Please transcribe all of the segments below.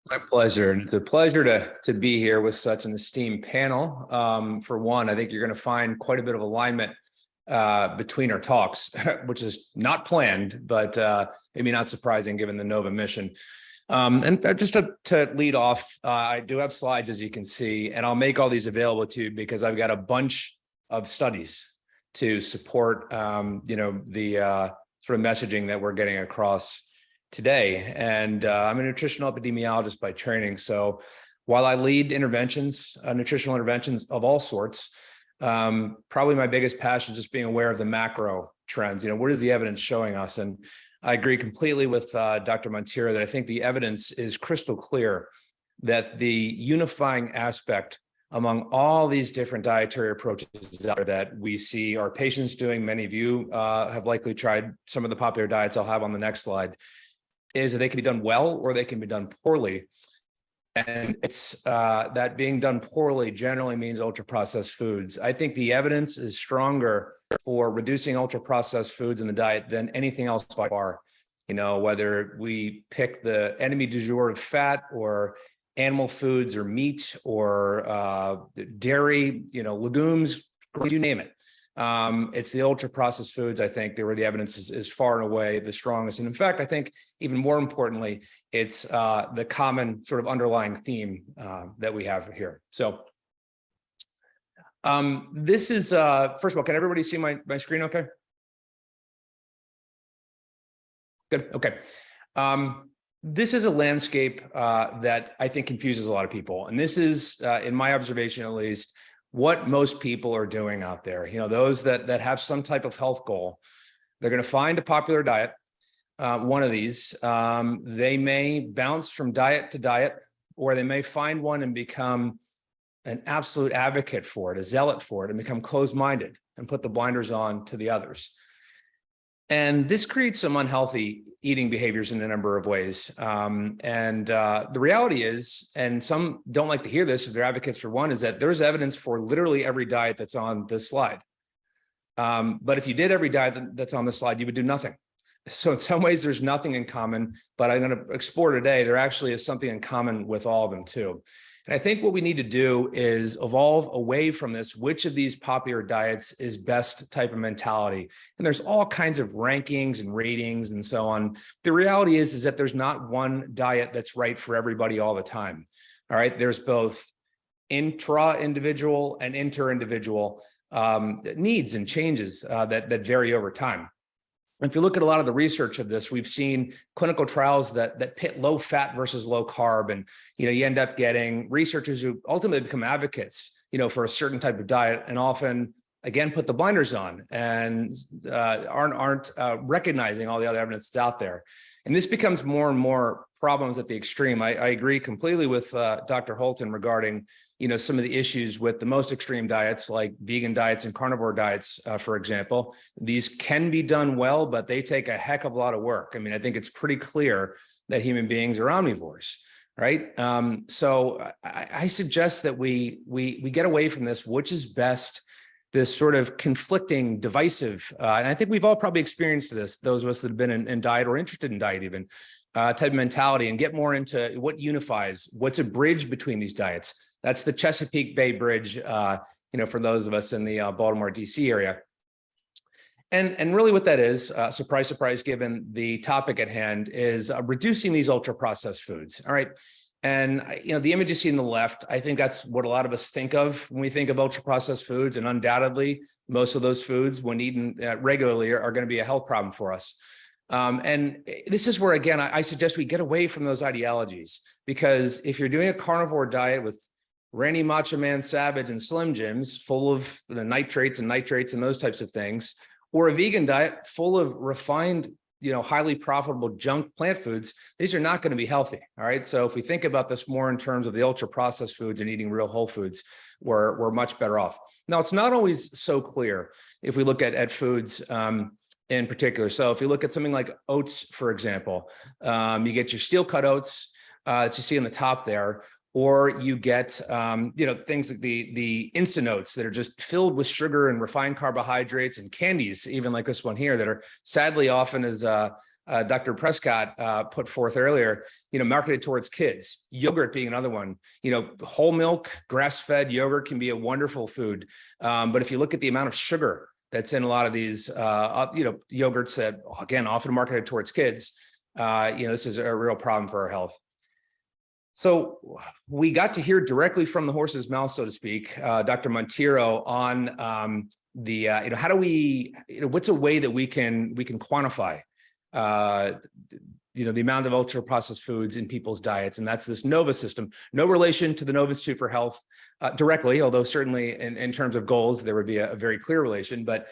My pleasure. And it's a pleasure to be here with such an esteemed panel. For one, I think you're going to find quite a bit of alignment between our talks, which is not planned, but maybe not surprising given the Nova mission. And just to lead off, I do have slides, as you can see, and I'll make all these available to you because I've got a bunch of studies to support, the sort of messaging that we're getting across today. And I'm a nutritional epidemiologist by training. So while I lead interventions, nutritional interventions of all sorts, probably my biggest passion is just being aware of the macro trends. What is the evidence showing us? And I agree completely with Dr. Monteiro that I think the evidence is crystal clear that the unifying aspect among all these different dietary approaches that we see our patients doing, many of you have likely tried some of the popular diets I'll have on the next slide, is that they can be done well or they can be done poorly. And it's that being done poorly generally means ultra-processed foods. I think the evidence is stronger for reducing ultra-processed foods in the diet than anything else by far. Whether we pick the enemy du jour of fat or animal foods or meat or dairy, legumes, you name it. It's the ultra-processed foods, I think, where the evidence is far and away the strongest. And in fact, I think even more importantly, it's the common sort of underlying theme that we have here. So this is, first of all, can everybody see my screen okay? Good, okay. This is a landscape that I think confuses a lot of people. And this is, in my observation at least, what most people are doing out there. Those that have some type of health goal, they're going to find a popular diet, one of these. They may bounce from diet to diet, or they may find one and become an absolute advocate for it, a zealot for it, and become closed-minded and put the blinders on to the others. And this creates some unhealthy eating behaviors in a number of ways. The reality is, and some don't like to hear this if they're advocates for one, is that there's evidence for literally every diet that's on this slide. But if you did every diet that's on this slide, you would do nothing. So in some ways, there's nothing in common, but I'm going to explore today, there actually is something in common with all of them too. And I think what we need to do is evolve away from this, which of these popular diets is best type of mentality. And there's all kinds of rankings and ratings and so on. The reality is that there's not one diet that's right for everybody all the time. All right. There's both intra-individual and inter-individual needs and changes that vary over time. If you look at a lot of the research of this, we've seen clinical trials that pit low fat versus low carb. And, you end up getting researchers who ultimately become advocates, for a certain type of diet and often, again, put the blinders on and aren't recognizing all the other evidence that's out there. And this becomes more and more problems at the extreme. I agree completely with Dr. Holton regarding, some of the issues with the most extreme diets like vegan diets and carnivore diets, for example. These can be done well, but they take a heck of a lot of work. I mean, I think it's pretty clear that human beings are omnivores, right? So I suggest that we get away from this, which is best, this sort of conflicting, divisive, and I think we've all probably experienced this, those of us that have been in diet or interested in diet even, type of mentality, and get more into what unifies, what's a bridge between these diets. That's the Chesapeake Bay Bridge, for those of us in the Baltimore, DC area. And really what that is, surprise, surprise, given the topic at hand, is reducing these ultra-processed foods, all right? And, the image you see on the left, I think that's what a lot of us think of when we think of ultra-processed foods, and undoubtedly, most of those foods, when eaten regularly, are going to be a health problem for us. And this is where, again, I suggest we get away from those ideologies, because if you're doing a carnivore diet with Randy Macho Man Savage and Slim Jims full of nitrates and those types of things, or a vegan diet full of refined, highly profitable junk plant foods, these are not going to be healthy. All right. So if we think about this more in terms of the ultra processed foods and eating real whole foods, we're much better off. Now, it's not always so clear if we look at foods in particular. So if you look at something like oats, for example, you get your steel cut oats that you see on the top there, or you get, things like the instant oats that are just filled with sugar and refined carbohydrates and candies, even like this one here, that are sadly often as Dr. Prescott put forth earlier, marketed towards kids, yogurt being another one. Whole milk, grass-fed yogurt can be a wonderful food. But if you look at the amount of sugar that's in a lot of these, yogurts that, again, often marketed towards kids, this is a real problem for our health. So we got to hear directly from the horse's mouth, so to speak, Dr. Monteiro on how do we, what's a way that we can quantify, the amount of ultra processed foods in people's diets, and that's this Nova system. No relation to the Nova Institute for Health directly, although certainly in terms of goals there would be a very clear relation. But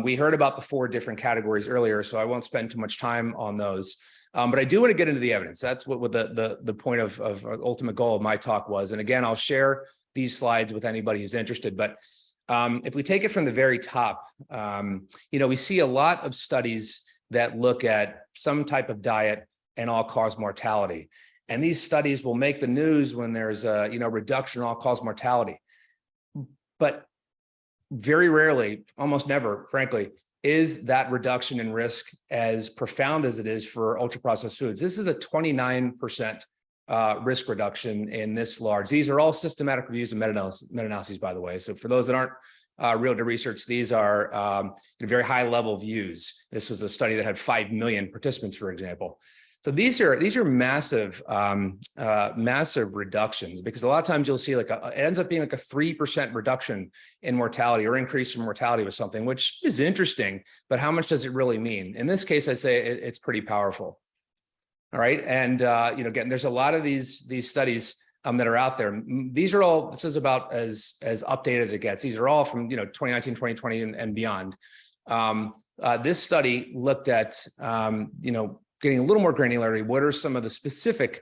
we heard about the 4 different categories earlier, so I won't spend too much time on those. But I do want to get into the evidence. That's what the point of ultimate goal of my talk was. And again, I'll share these slides with anybody who's interested. But if we take it from the very top, we see a lot of studies that look at some type of diet and all-cause mortality. And these studies will make the news when there's a reduction in all-cause mortality. But very rarely, almost never, frankly, is that reduction in risk as profound as it is for ultra-processed foods. This is a 29% risk reduction in this large. These are all systematic reviews and meta-analyses, by the way. So for those that aren't real to research, these are very high-level views. This was a study that had 5 million participants, for example. So these are massive, massive reductions, because a lot of times you'll see it ends up being like a 3% reduction in mortality or increase in mortality with something, which is interesting, but how much does it really mean? In this case, I'd say it's pretty powerful. All right, and again, there's a lot of these studies that are out there. These are all. This is about as updated as it gets. These are all from 2019, 2020, and beyond. This study looked at getting a little more granularity. What are some of the specific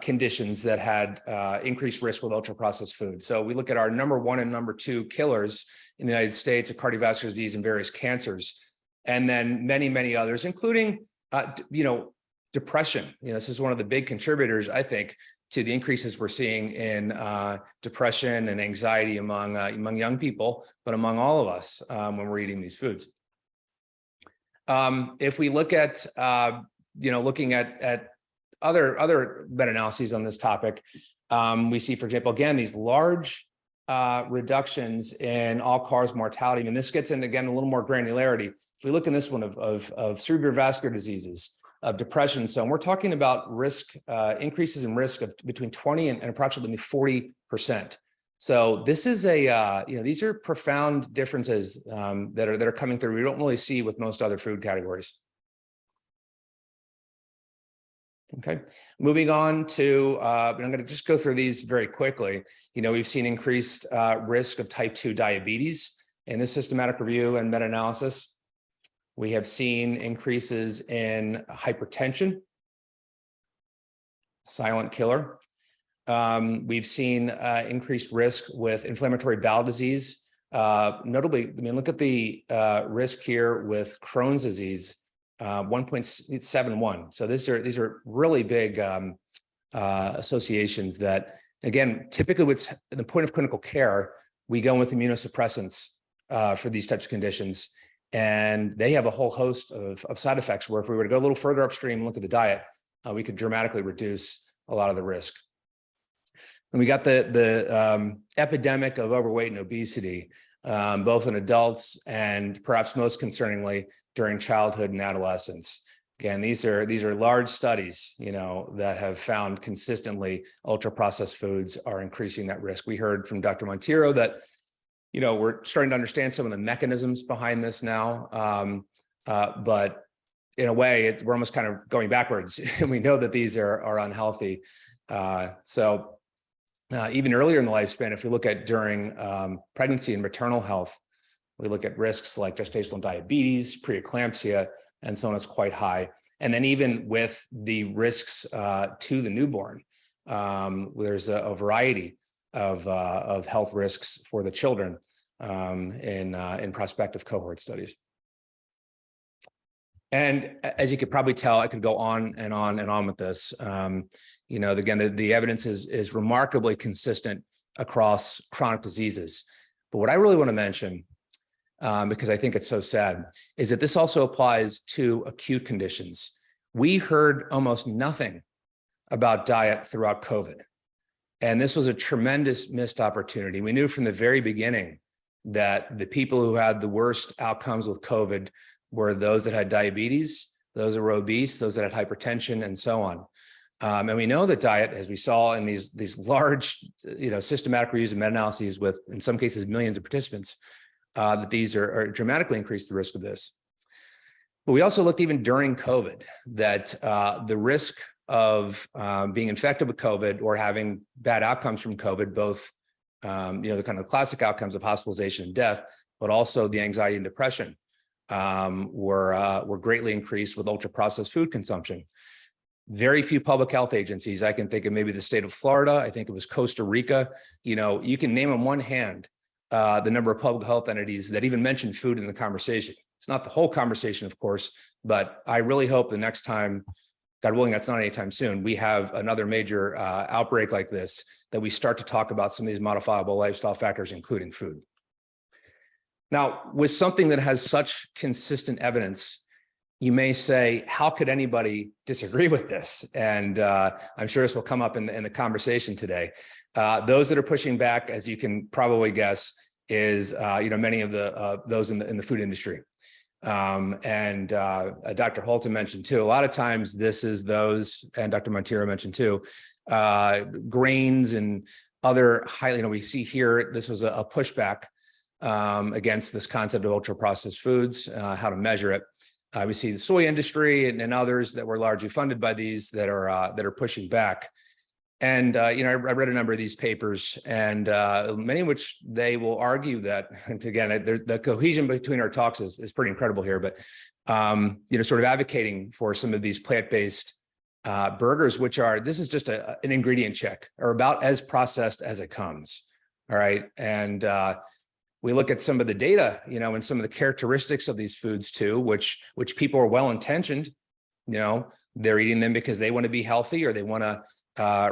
conditions that had increased risk with ultra-processed food? So we look at our number 1 and number 2 killers in the United States of cardiovascular disease and various cancers, and then many, many others, including, depression. This is one of the big contributors, I think, to the increases we're seeing in depression and anxiety among young people, but among all of us when we're eating these foods. If we look at looking at other meta-analyses on this topic, we see, for example, again, these large reductions in all-cause mortality. And this gets into, again, a little more granularity. If we look in this one of cerebrovascular diseases, of depression, so we're talking about risk increases in risk of between 20 and approximately 40%. So this is these are profound differences that are coming through. We don't really see with most other food categories. Okay, moving on to, I'm going to just go through these very quickly. We've seen increased risk of type 2 diabetes in this systematic review and meta-analysis. We have seen increases in hypertension, silent killer. We've seen increased risk with inflammatory bowel disease. Notably, look at the risk here with Crohn's disease. 1.71. So these are really big associations that, again, typically what's the point of clinical care, we go with immunosuppressants for these types of conditions, and they have a whole host of side effects where if we were to go a little further upstream and look at the diet, we could dramatically reduce a lot of the risk. And we got the epidemic of overweight and obesity, both in adults and perhaps most concerningly during childhood and adolescence. Again, these are large studies, that have found consistently ultra-processed foods are increasing that risk. We heard from Dr. Monteiro that, we're starting to understand some of the mechanisms behind this now, but in a way, we're almost kind of going backwards, and we know that these are unhealthy. So even earlier in the lifespan, if we look at during pregnancy and maternal health, we look at risks like gestational diabetes, preeclampsia, and so on is quite high. And then even with the risks to the newborn, there's a variety of health risks for the children in prospective cohort studies. And as you could probably tell, I could go on and on and on with this. Again, the evidence is remarkably consistent across chronic diseases. But what I really want to mention, because I think it's so sad, is that this also applies to acute conditions. we heard almost nothing about diet throughout COVID. And this was a tremendous missed opportunity. We knew from the very beginning that the people who had the worst outcomes with COVID were those that had diabetes, those that were obese, those that had hypertension, and so on. And we know that diet, as we saw in these large, systematic reviews and meta-analyses with, in some cases, millions of participants, that these are dramatically increase the risk of this. But we also looked even during COVID that the risk of being infected with COVID or having bad outcomes from COVID, both the kind of classic outcomes of hospitalization and death, but also the anxiety and depression were greatly increased with ultra-processed food consumption. Very few public health agencies, I can think of maybe the state of Florida, I think it was Costa Rica, you can name on one hand the number of public health entities that even mention food in the conversation. It's not the whole conversation, of course, but I really hope the next time, God willing, that's not anytime soon, we have another major outbreak like this, that we start to talk about some of these modifiable lifestyle factors, including food. Now, with something that has such consistent evidence, you may say, how could anybody disagree with this? And I'm sure this will come up in the conversation today. Those that are pushing back, as you can probably guess, is many of those in the food industry. And Dr. Holton mentioned too, a lot of times this is those, and Dr. Monteiro mentioned too, grains and other highly, we see here, this was a pushback against this concept of ultra-processed foods, how to measure it. We see the soy industry and others that were largely funded by these that are pushing back. And I read a number of these papers, and many of which they will argue that, and again, the cohesion between our talks is pretty incredible here, but sort of advocating for some of these plant-based burgers, which are, this is just an ingredient check, or about as processed as it comes. All right. And we look at some of the data, and some of the characteristics of these foods too, which people are well-intentioned, they're eating them because they want to be healthy, or they want to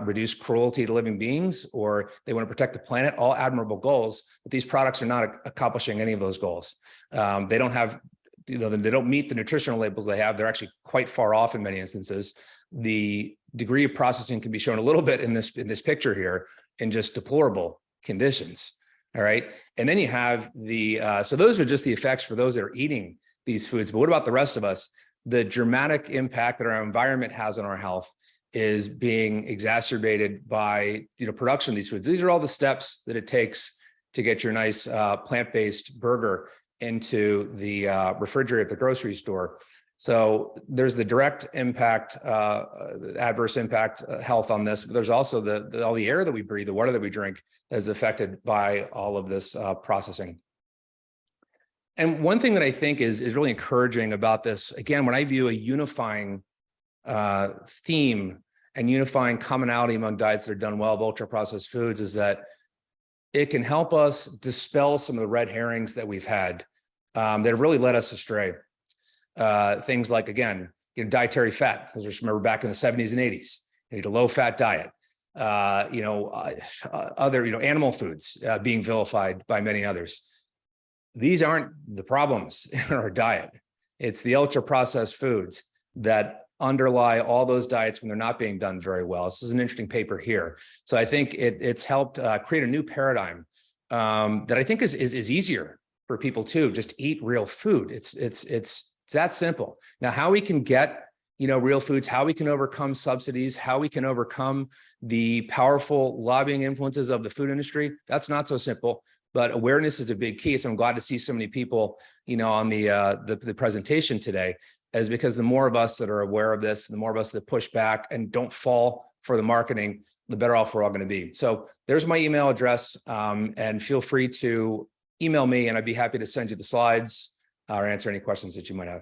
reduce cruelty to living beings, or they want to protect the planet, all admirable goals, but these products are not accomplishing any of those goals. They don't have, they don't meet the nutritional labels they have. They're actually quite far off in many instances. The degree of processing can be shown a little bit in this picture here, in just deplorable conditions. All right. And then you have so those are just the effects for those that are eating these foods. But what about the rest of us? The dramatic impact that our environment has on our health is being exacerbated by production of these foods. These are all the steps that it takes to get your nice plant-based burger into the refrigerator at the grocery store. So there's the direct impact, adverse impact health on this, but there's also all the air that we breathe, the water that we drink that is affected by all of this processing. And one thing that I think is really encouraging about this, again, when I view a unifying theme and unifying commonality among diets that are done well of ultra-processed foods, is that it can help us dispel some of the red herrings that we've had that have really led us astray. Things like, again, dietary fat. As we remember back in the 70s and 80s, you need a low-fat diet. Other, animal foods being vilified by many others. These aren't the problems in our diet. It's the ultra-processed foods that underlie all those diets when they're not being done very well. This is an interesting paper here. So I think it's helped create a new paradigm that I think is easier for people to just eat real food. It's that simple. Now, how we can get real foods, how we can overcome subsidies, how we can overcome the powerful lobbying influences of the food industry, that's not so simple. But awareness is a big key. So I'm glad to see so many people, on the presentation today, is because the more of us that are aware of this, the more of us that push back and don't fall for the marketing, the better off we're all going to be. So there's my email address, and feel free to email me, and I'd be happy to send you the slides or answer any questions that you might have.